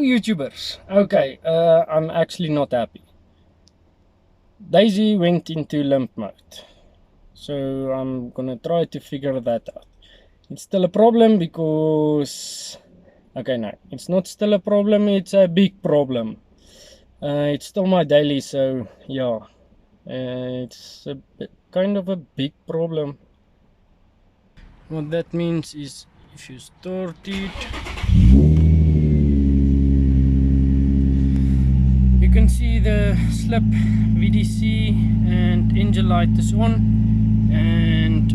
YouTubers. Okay, I'm actually not happy. dayzee went into limp mode, so I'm gonna try to figure that out. It's still a problem because okay, no, it's not still a problem, it's a big problem. It's still my daily, so yeah, it's a kind of a big problem. What that means is if you start it, you can see the slip VDC and engine light is on, and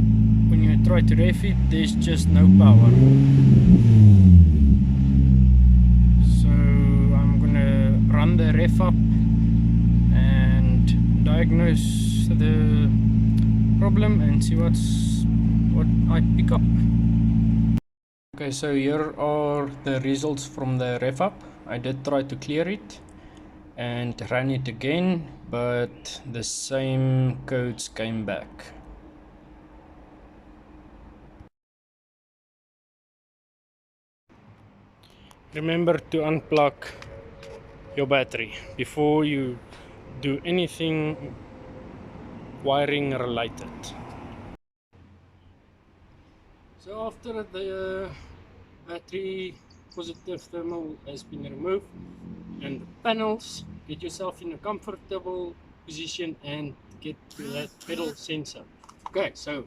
when you try to ref it, there's just no power. So I'm gonna run the ref up and diagnose the problem and see what I pick up. Okay, so here are the results from the ref up. I did try to clear it and ran it again, but the same codes came back. Remember to unplug your battery before you do anything wiring related. So after the battery positive thermal has been removed and the panels, get yourself in a comfortable position and get to that pedal sensor. Okay, so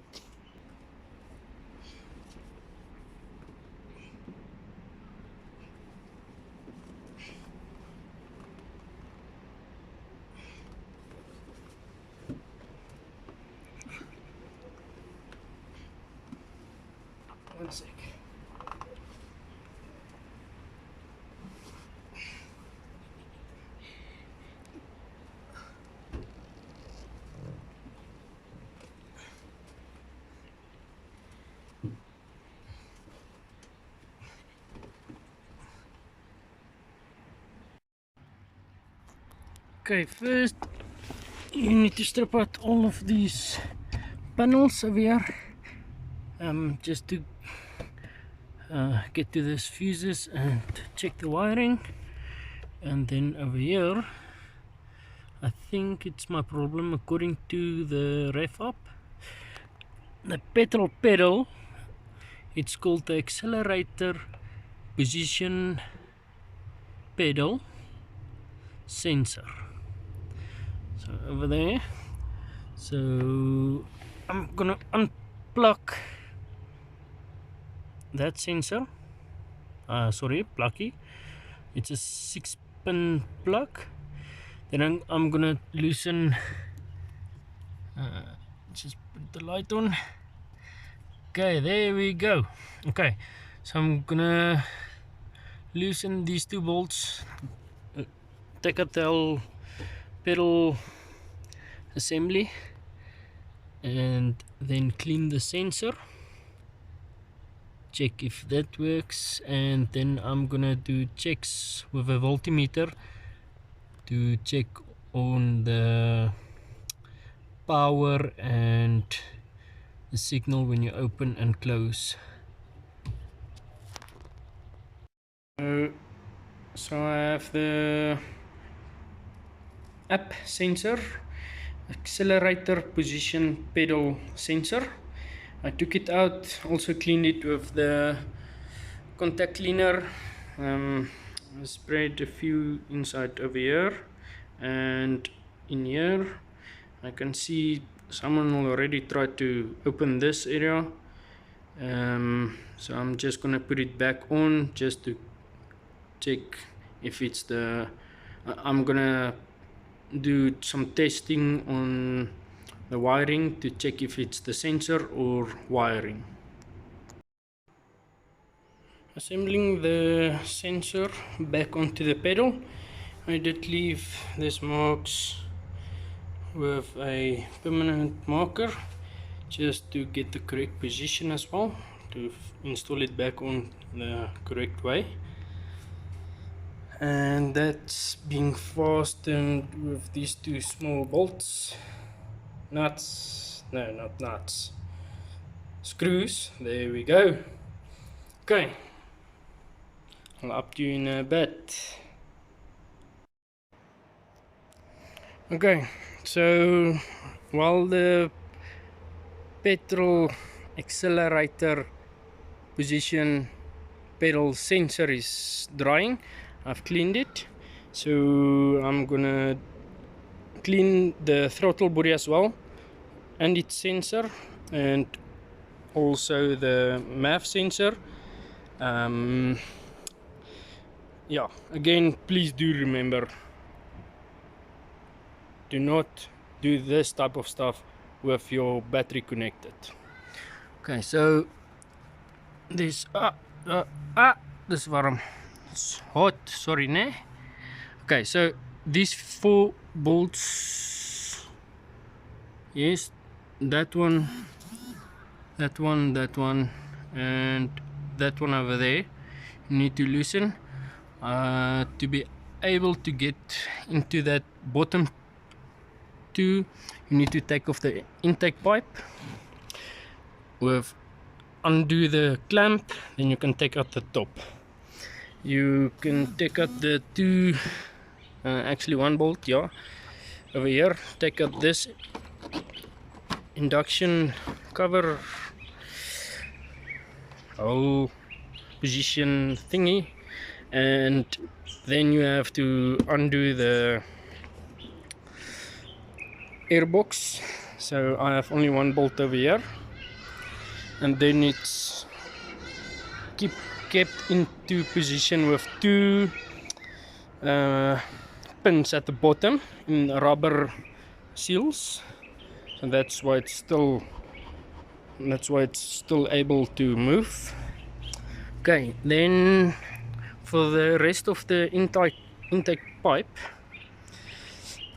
one sec. Okay, first you need to strip out all of these panels over here, just to get to these fuses and check the wiring. And then over here, I think it's my problem according to the ref up. The pedal, it's called the accelerator position pedal sensor. So over there, so I'm gonna unplug that sensor. Sorry, plucky. It's a 6-pin plug. Then I'm gonna loosen. Just put the light on. Okay, there we go. Okay, so I'm gonna loosen these two bolts, take out the whole pedal assembly, and then clean the sensor, check if that works, and then I'm gonna do checks with a voltmeter to check on the power and the signal when you open and close. So I have the app sensor, accelerator position pedal sensor. I took it out, also cleaned it with the contact cleaner. I sprayed a few inside over here and in here. I can see someone already tried to open this area, so I'm just gonna put it back on just to check if it's the I'm gonna do some testing on the wiring to check if it's the sensor or wiring. Assembling the sensor back onto the pedal, I did leave these marks with a permanent marker just to get the correct position as well, to install it back on the correct way. And that's being fastened with these two small bolts, nuts, no, not nuts, screws. There we go. Okay, I'll up to you in a bit. Okay, so while the petrol accelerator position pedal sensor is drying, I've cleaned it. So I'm gonna clean the throttle body as well, and its sensor, and also the MAF sensor. Yeah, again, please do remember, do not do this type of stuff with your battery connected. Okay, so this this warm, it's hot, sorry ne. Okay, so these 4 bolts, yes, that one, that one, that one, and that one over there, you need to loosen to be able to get into that bottom 2. You need to take off the intake pipe, with undo the clamp, then you can take out the top. You can take out the 2 actually 1 bolt, yeah, over here. Take out this induction cover hole position thingy, and then you have to undo the airbox. So I have only 1 bolt over here, and then it's kept into position with 2 pins at the bottom in rubber seals. So that's why it's still able to move. Okay, then for the rest of the intake pipe,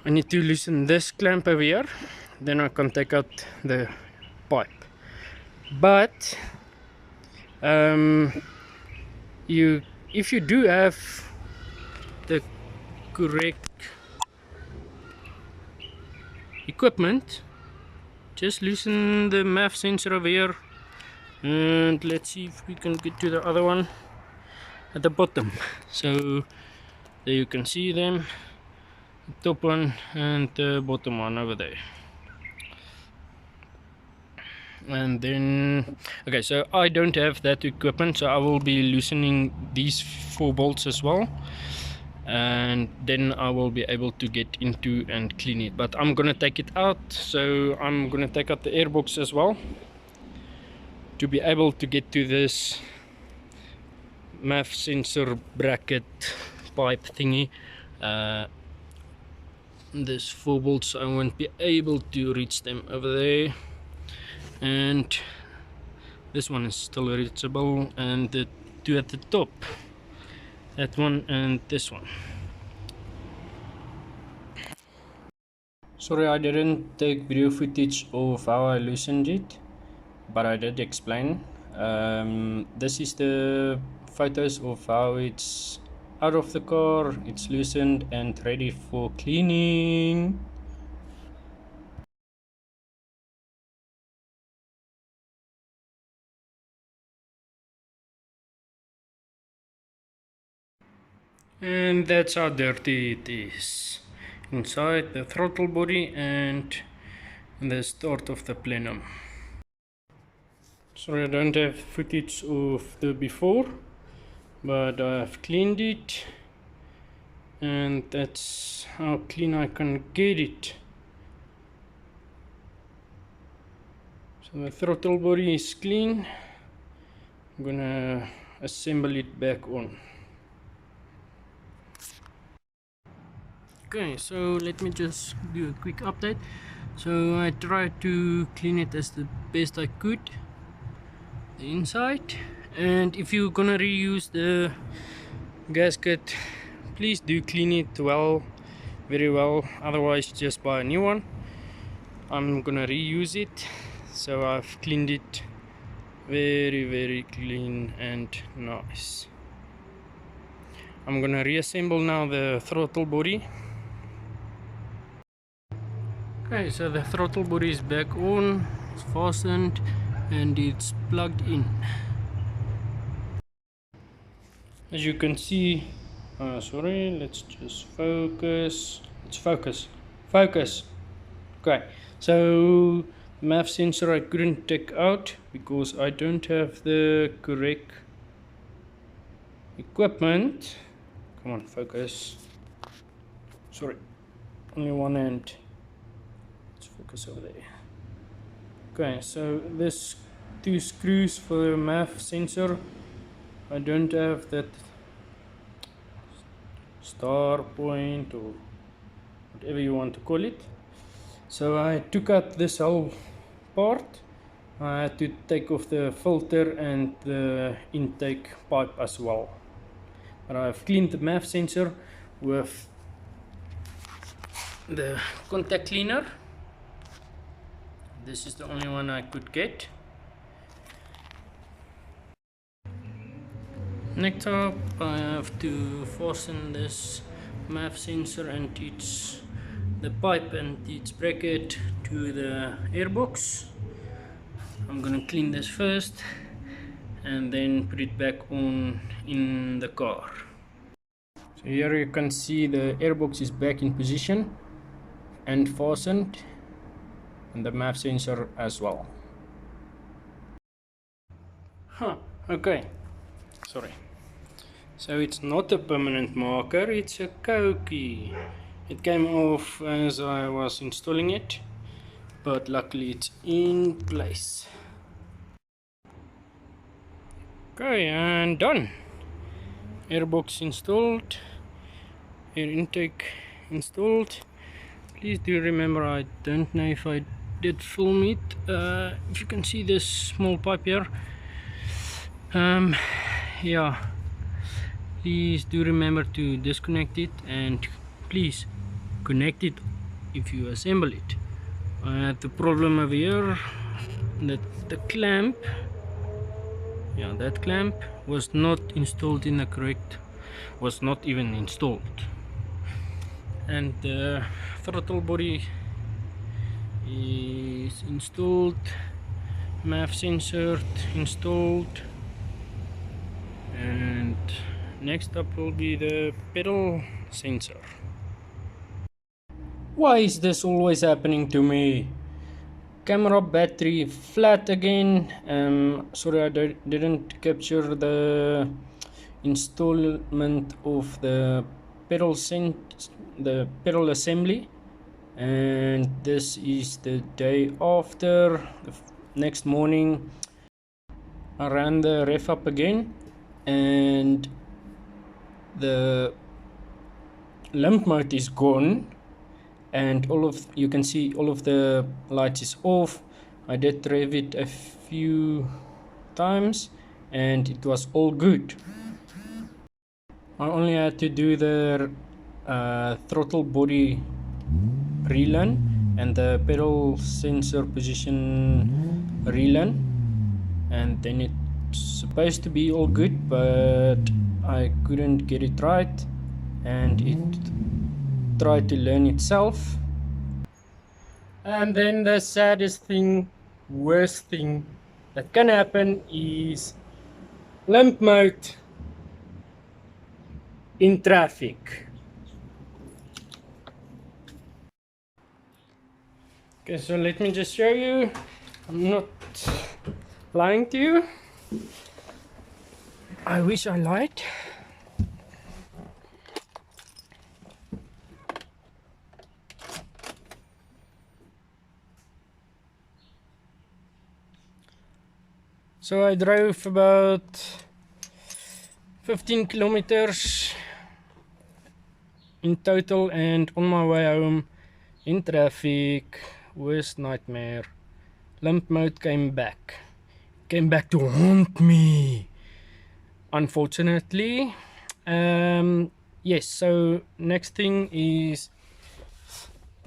I need to loosen this clamp over here, then I can take out the pipe. But if you do have the correct equipment, just loosen the MAF sensor over here, and let's see if we can get to the other one at the bottom. So there you can see them, the top one and the bottom one over there. And then, okay, so I don't have that equipment, so I will be loosening these 4 bolts as well, and then I will be able to get into and clean it. But I'm gonna take it out, so I'm gonna take out the airbox as well to be able to get to this MAF sensor bracket pipe thingy. There's 4 bolts, I won't be able to reach them over there, and this one is still reachable, and the 2 at the top, that one and this one. Sorry, I didn't take video footage of how I loosened it, but I did explain. This is the photos of how it's out of the car, it's loosened and ready for cleaning. And that's how dirty it is inside the throttle body and the start of the plenum. Sorry, I don't have footage of the before, but I've cleaned it, and that's how clean I can get it. So the throttle body is clean. I'm gonna assemble it back on. Okay, so let me just do a quick update. So I tried to clean it as the best I could, the inside, and if you're gonna reuse the gasket, please do clean it well, very well, otherwise just buy a new one. I'm gonna reuse it, so I've cleaned it very clean and nice. I'm gonna reassemble now the throttle body. Okay, so the throttle body is back on, it's fastened and it's plugged in. As you can see, sorry, let's just focus. Let's focus. Okay, so MAF sensor I couldn't take out because I don't have the correct equipment. Come on, focus. Sorry, only one hand. Let's focus over there. Okay, so this two screws for the MAF sensor, I don't have that star point or whatever you want to call it. So I took out this whole part. I had to take off the filter and the intake pipe as well. But I've cleaned the MAF sensor with the contact cleaner. This is the only one I could get. Next up, I have to fasten this MAF sensor and the pipe and its bracket to the airbox. I'm gonna clean this first and then put it back on in the car. So here you can see the airbox is back in position and fastened, and the MAF sensor as well. Okay, sorry. So it's not a permanent marker, it's a cokey. It came off as I was installing it, but luckily it's in place. Okay, and done. Airbox installed, air intake installed. Please do remember, I don't know if I did film it. If you can see this small pipe here, yeah, please do remember to disconnect it and please connect it if you assemble it. I had the problem over here that the clamp, that clamp was not installed in the correct, was not even installed, and the throttle body is installed, MAF sensor installed, and next up will be the pedal sensor. Why is this always happening to me? Camera battery flat again. Sorry, I didn't capture the installment of the pedal assembly, and this is the day after. The next morning I ran the ref up again, and the limp mode is gone, and you can see all of the lights is off. I did rev it a few times and it was all good. I only had to do the throttle body relearn and the pedal sensor position relearn, and then it's supposed to be all good, but I couldn't get it right and it tried to learn itself. And then the saddest thing, worst thing that can happen is limp mode in traffic. Okay, so let me just show you. I'm not lying to you. I wish I lied. So I drove about 15 kilometers in total, and on my way home in traffic, worst nightmare, limp mode came back to haunt me, unfortunately. Yes, so next thing is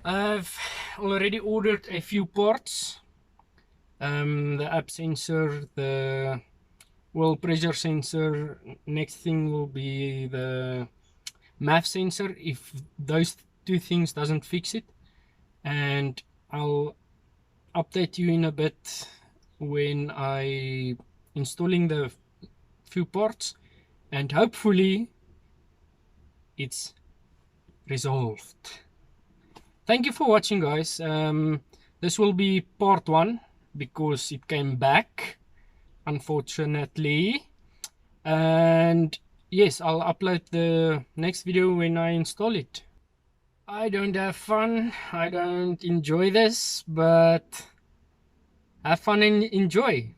I've already ordered a few parts. The up sensor, the oil pressure sensor. Next thing will be the MAF sensor, if those two things doesn't fix it, and I'll update you in a bit when I installing the few parts and hopefully it's resolved. Thank you for watching, guys. This will be part 1 because it came back, unfortunately. And yes, I'll upload the next video when I install it. I don't have fun, I don't enjoy this, but have fun and enjoy.